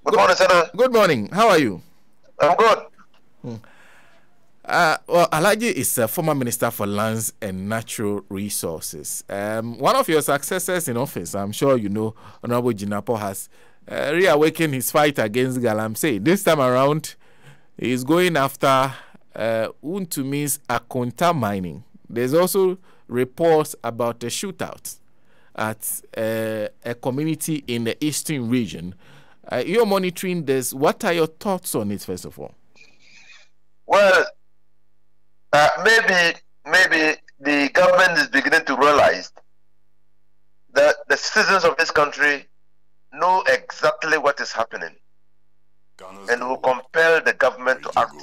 Good morning, Senator. Good morning. How are you? I'm good. Well, Alhaji is a former Minister for Lands and Natural Resources. One of your successors in office, I'm sure you know, Honorable Jinapo, has reawakened his fight against Galamsey. This time around, he's going after Untumi's Akonta mining. There's also reports about a shootout at a community in the eastern region. You're monitoring this. What are your thoughts on it, first of all? Well, maybe the government is beginning to realize that the citizens of this country know exactly what is happening and will compel the government to act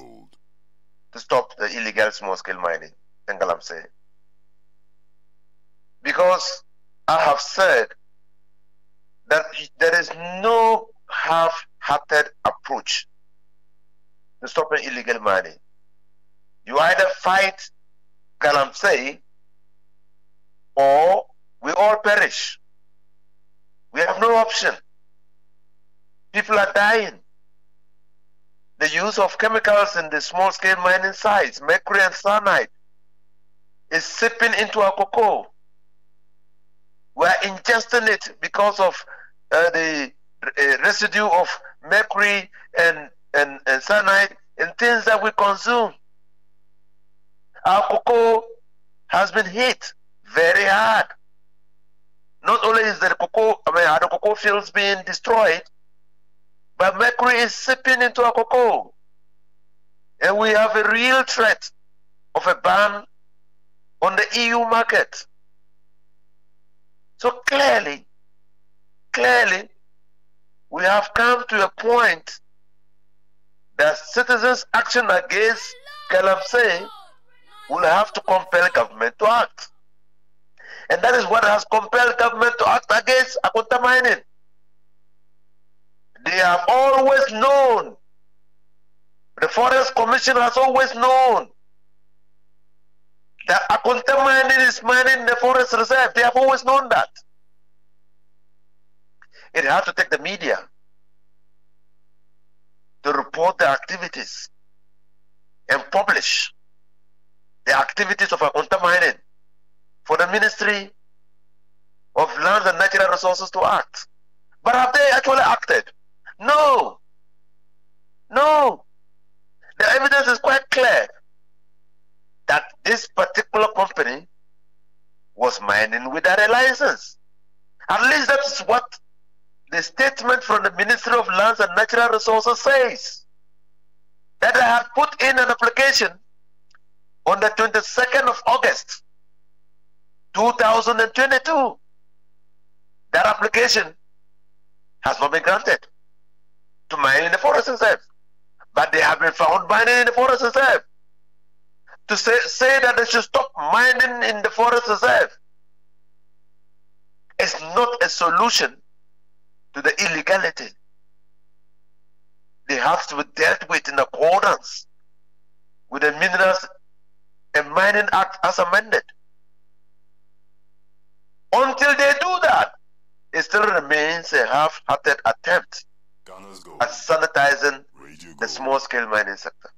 to stop the illegal small-scale mining in Galamsey. Because I have said that there is no half-hearted approach to stopping illegal mining. You either fight Galamsey or we all perish. We have no option. People are dying. The use of chemicals in the small-scale mining sites, mercury and cyanide, is seeping into our cocoa. We are ingesting it because of the residue of mercury and cyanide in things that we consume. Our cocoa has been hit very hard. Not only is the cocoa fields being destroyed, but mercury is seeping into our cocoa. And we have a real threat of a ban on the EU market. So clearly, we have come to a point that citizens' action against Galamsey will have to compel government to act. And that is what has compelled government to act against Akonta mining. They have always known, the Forest Commission has always known that Akonta mining is mining the forest reserve. They have always known that. It has to take the media to report the activities and publish the activities of Akonta mining for the Ministry of Lands and Natural Resources to act. But have they actually acted? No. No. The evidence is quite clear that this particular company was mining without a license. At least that's what the statement from the Ministry of Lands and Natural Resources says. That I had put in an application on the 22nd of August 2022. That application has not been granted to mine in the forest reserve. But they have been found mining in the forest reserve. To say that they should stop mining in the forest reserve is not a solution to the illegality. They have to be dealt with in accordance with the Minerals and Mining Act as amended. Until they do that, it still remains a half-hearted attempt at sanitizing the small-scale mining sector.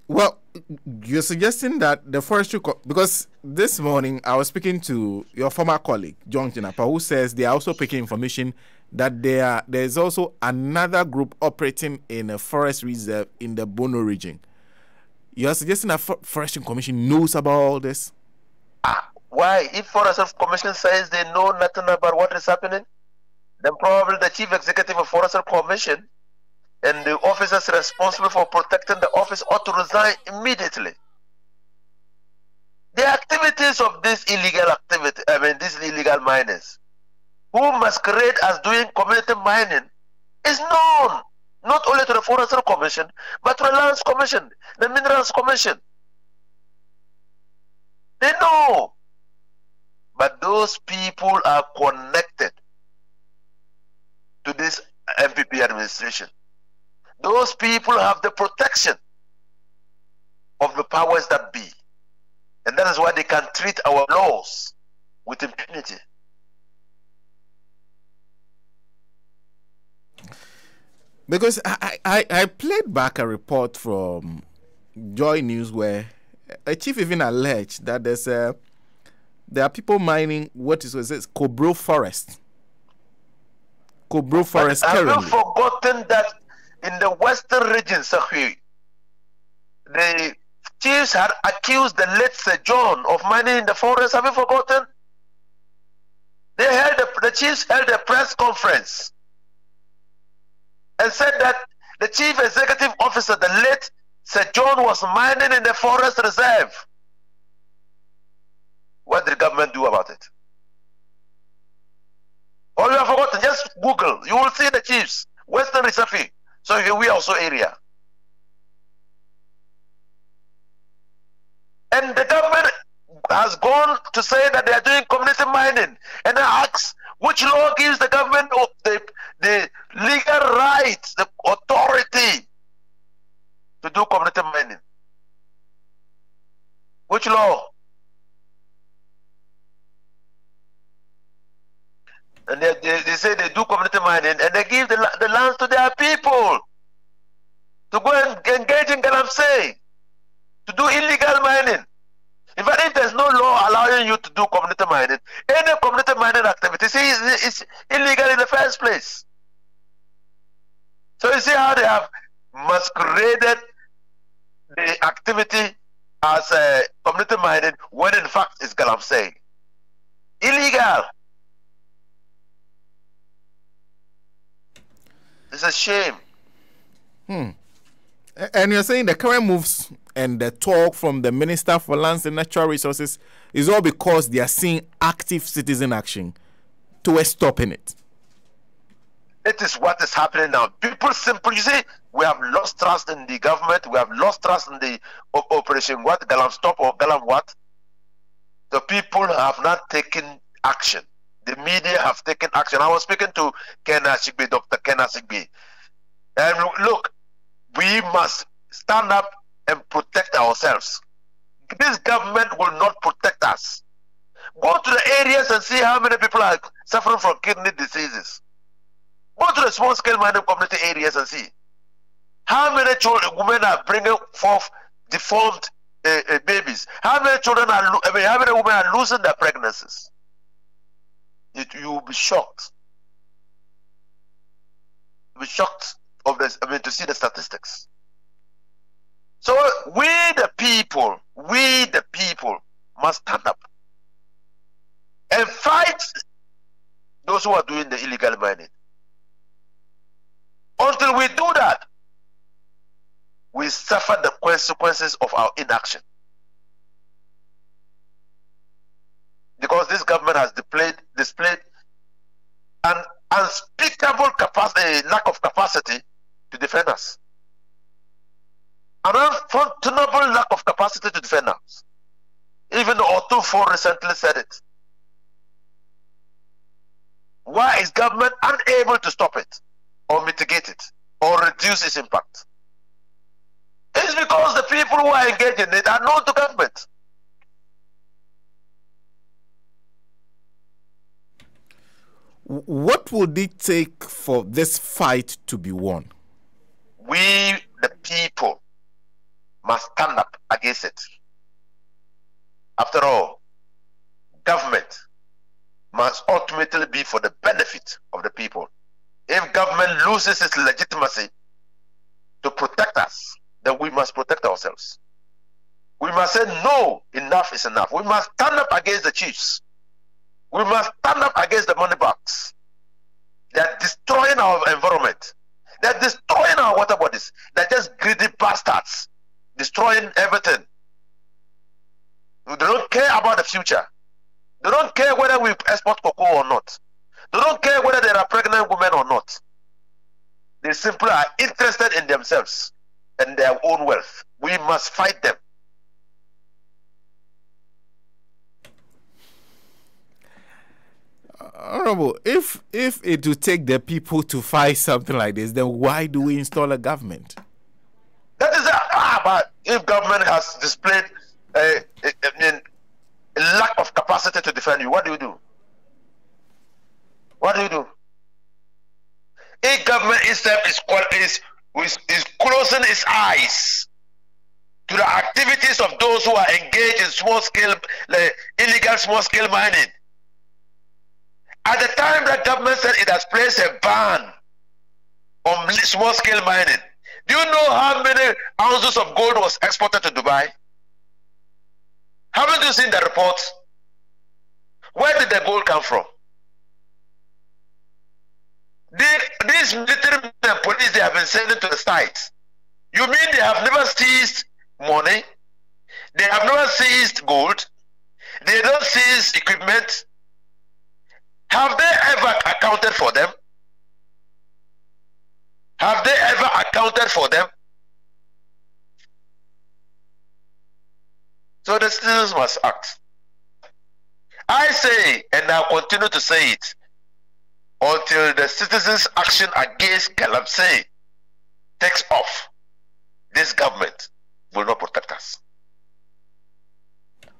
Well, you're suggesting that the forestry, because this morning I was speaking to your former colleague, John Jinapa, who says they are also picking information that there's also another group operating in a forest reserve in the Bono region. You're suggesting that Forestry Commission knows about all this? Why? If Forestry Commission says they know nothing about what is happening, then probably the Chief Executive of Forestry Commission and the officers responsible for protecting the office ought to resign immediately. The activities of these illegal miners, who masquerade as doing community mining, is known not only to the Forestry Commission, but to the Lands Commission, the Minerals Commission. They know. But those people are connected to this MPP administration. Those people have the protection of the powers that be. And that is why they can treat our laws with impunity. Because I played back a report from Joy News where a chief even alleged that there are people mining what is it, Cobro Forest. Cobro Forest currently. Have you forgotten that in the western region, Sahi, the chiefs had accused the late Sir John of mining in the forest? Have you forgotten? The chiefs held a press conference and said that the chief executive officer, the late Sir John, was mining in the forest reserve. What did the government do about it? Or you have forgotten, just Google. You will see the chiefs. Western Risafi. So here we also area. And the government has gone to say that they are doing community mining. And I ask, which law gives the government the legal rights, the authority to do community mining? Which law? And they say they do community mining and they give the lands to their people to go and engage in Galamsey, to do illegal mining. In fact, if there's no law allowing you to do community mining, any community mining activity is illegal in the first place. So you see how they have masqueraded the activity as community mining when in fact it's Galamsey. Illegal. It's a shame. And you're saying the current moves and the talk from the Minister for Lands and Natural Resources is all because they are seeing active citizen action towards stopping it. It is what is happening now. People simply, you see, we have lost trust in the government. We have lost trust in the operation what? Galam Stop or Galam what? The people have not taken action. The media have taken action. I was speaking to Dr. Ken Asigbe. And look, we must stand up and protect ourselves. This government will not protect us. Go to the areas and see how many people are suffering from kidney diseases. Go to the small-scale mining community areas and see how many children, women are bringing forth deformed babies. How many children are, how many women are losing their pregnancies? You will be shocked. You'll be shocked of this. To see the statistics. So we the people must stand up and fight those who are doing the illegal mining. Until we do that, we suffer the consequences of our inaction. Because this government has displayed an unspeakable lack of capacity to defend us. An unfathomable lack of capacity to defend us. Even Otufo recently said it. Why is government unable to stop it, or mitigate it, or reduce its impact? It's because the people who are engaged in it are known to government. What would it take for this fight to be won? We, the people, must stand up against it. After all, government must ultimately be for the benefit of the people. If government loses its legitimacy to protect us, then we must protect ourselves. We must say, no, enough is enough. We must stand up against the chiefs. We must stand up against the money bags. They are destroying our environment. They are destroying our water bodies. They are just greedy bastards, destroying everything. They don't care about the future. They don't care whether we export cocoa or not. They don't care whether there are pregnant women or not. They simply are interested in themselves and their own wealth. We must fight them. Honorable, if it would take the people to fight something like this, then why do we install a government? That is but if government has displayed a lack of capacity to defend you, what do you do? What do you do? If government itself is closing its eyes to the activities of those who are engaged in illegal small-scale mining. At the time that government said it has placed a ban on small-scale mining, do you know how many ounces of gold was exported to Dubai? Haven't you seen the reports? Where did the gold come from? These military and police they have been sending to the sites. You mean they have never seized money? They have never seized gold? They don't seize equipment? Have they ever accounted for them? Have they ever accounted for them? So the citizens must act. I say, and I'll continue to say it, until the citizens' action against Galamsey takes off, this government will not protect us.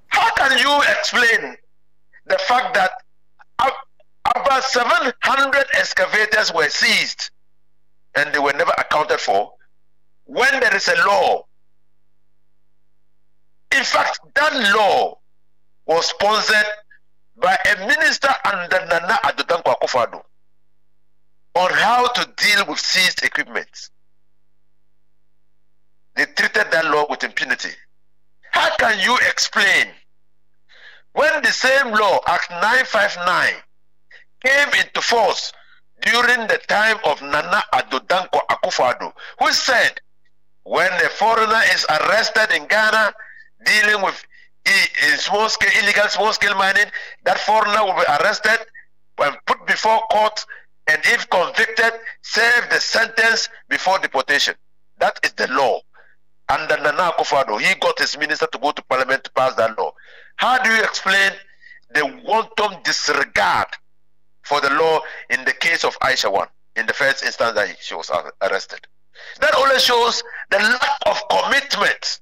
How can you explain the fact that about 700 excavators were seized and they were never accounted for when there is a law? In fact, that law was sponsored by a minister under Nana Addo Dankwa Akufo-Addo on how to deal with seized equipment. They treated that law with impunity. How can you explain when the same law, Act 959, came into force during the time of Nana Addo Dankwa Akufo-Addo, who said when a foreigner is arrested in Ghana dealing with illegal small-scale mining, that foreigner will be arrested and put before court, and if convicted, serve the sentence before deportation. That is the law. Under Nana Akufo-Addo, he got his minister to go to parliament to pass that law. How do you explain the wanton disregard for the law in the case of Aisha 1, in the first instance that she was arrested? That only shows the lack of commitment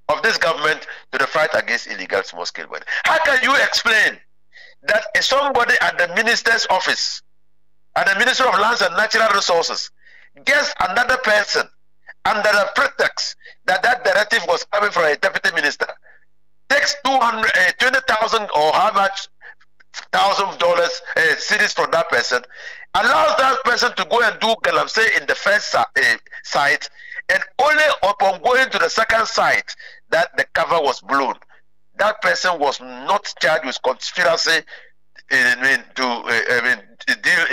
of this government to the fight against illegal small-scale mining. How can you explain that somebody at the minister's office, at the Ministry of Lands and Natural Resources, gets another person under the pretext that that directive was coming from a deputy minister, takes $20,000 or how much $1,000 cities from that person, allows that person to go and do Galamsey in the first site, and only upon going to the second site that the cover was blown. That person was not charged with conspiracy to deal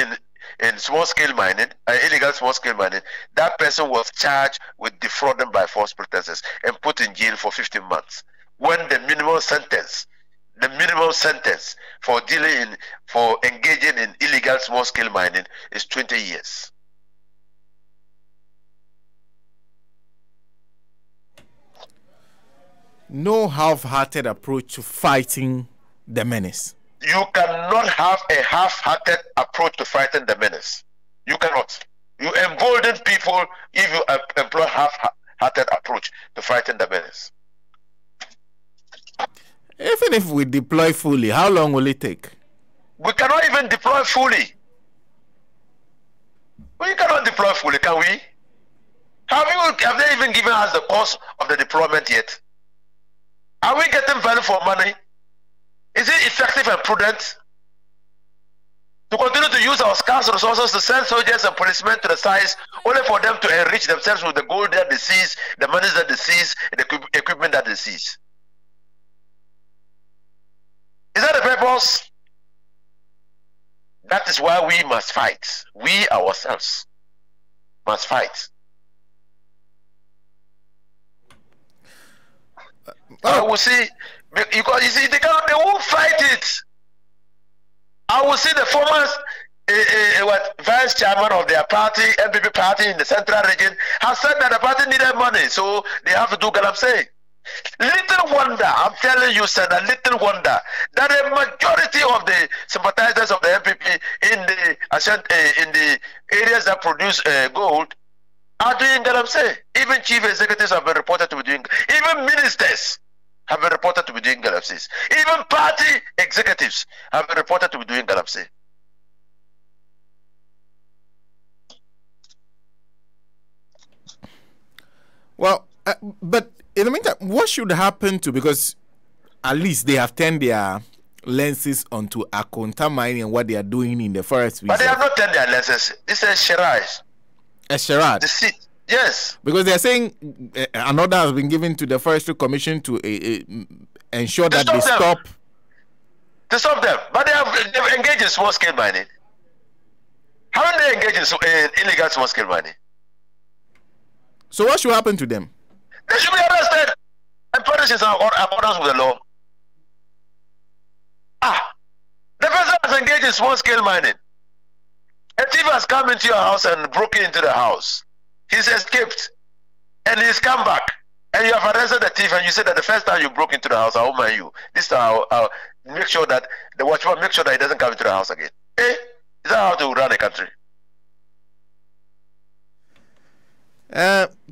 in small-scale mining, illegal small-scale mining. That person was charged with defrauding by false pretenses and put in jail for 15 months. When the minimum sentence for engaging in illegal small-scale mining is 20 years. No half-hearted approach to fighting the menace. You cannot have a half-hearted approach to fighting the menace. You cannot. You embolden people if you employ half-hearted approach to fighting the menace. Even if we deploy fully, how long will it take? We cannot even deploy fully. We cannot deploy fully, can we? Have they even given us the cost of the deployment yet? Are we getting value for money? Is it effective and prudent to continue to use our scarce resources to send soldiers and policemen to the sites only for them to enrich themselves with the gold that they seize, the monies that they seize, and the equipment that they seize? Is that the purpose? That is why we must fight. We ourselves must fight. I will see, because you see, they won't fight it. I will see the former vice chairman of their party, MPP party in the central region, has said that the party needed money, so they have to do Galamsey. Little wonder, I'm telling you, Senator, little wonder that a majority of the sympathizers of the MPP in the areas that produce gold are doing Galamsey. Even chief executives have been reported to be doing, even ministers have been reported to be doing Galamseys. Even party executives have been reported to be doing Galamsey. Well, but in the meantime, what should happen to, because at least they have turned their lenses onto Akonta mining and what they are doing in the forest reserve. But they have not turned their lenses. It's a charade. A charade? The seat. Yes. Because they are saying an order has been given to the Forestry Commission to ensure that they stop. To stop them. But they've engaged in small-scale mining. Haven't they engaged in illegal small-scale mining? So what should happen to them? They should be arrested and punished in accordance with the law. The person has engaged in small-scale mining. A thief has come into your house and broken into the house. He's escaped and he's come back. And you have arrested the thief and you said that the first time you broke into the house, I'll mind you. This time I'll make sure that the watchman make sure that he doesn't come into the house again. Is that how to run a country?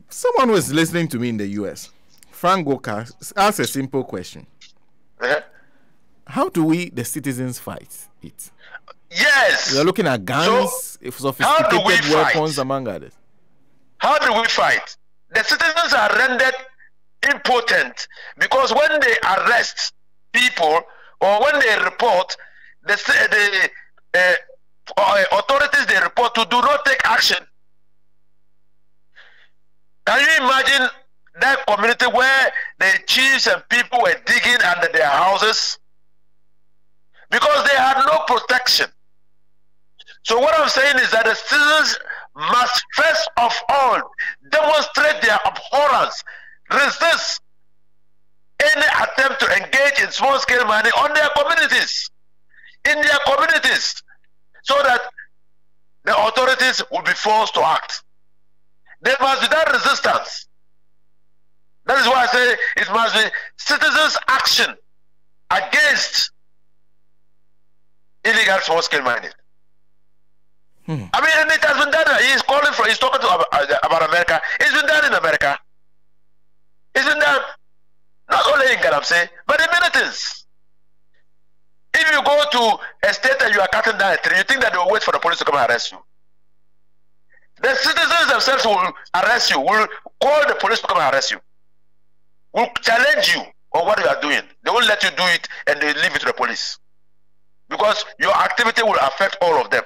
Someone was listening to me in the US. Frank Goka asked a simple question. How do we, the citizens, fight it? Yes. We are looking at guns, sophisticated weapons, among others. How do we fight? The citizens are rendered impotent because when they arrest people or when they report, the authorities they report to do not take action. Can you imagine that community where the chiefs and people were digging under their houses? Because they had no protection. So what I'm saying is that the citizens must first of all demonstrate their abhorrence, resist any attempt to engage in small-scale mining on their communities, in their communities, so that the authorities will be forced to act. There must be that resistance. That is why I say it must be citizens' action against illegal small-scale mining. I mean, and it has been done. He's talking about America. It's been done in America. It's been done not only in Galamsey, but in many things. If you go to a state and you are cutting down a tree, you think that they will wait for the police to come and arrest you. The citizens themselves will arrest you, will call the police to come and arrest you, will challenge you on what you are doing. They won't let you do it and they leave it to the police. Because your activity will affect all of them.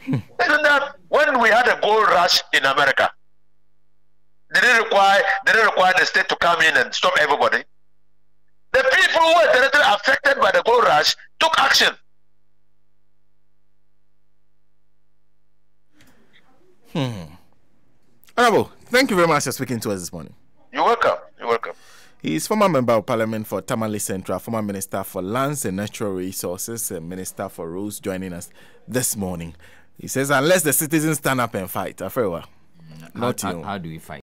Isn't that when we had a gold rush in America, they didn't require the state to come in and stop everybody. The people who were directly affected by the gold rush took action. Honorable, thank you very much for speaking to us this morning. You're welcome. You're welcome. He is former member of parliament for Tamale Central, former minister for lands and natural resources, and minister for roads, joining us this morning. He says, unless the citizens stand up and fight, Afrewa, how do we fight?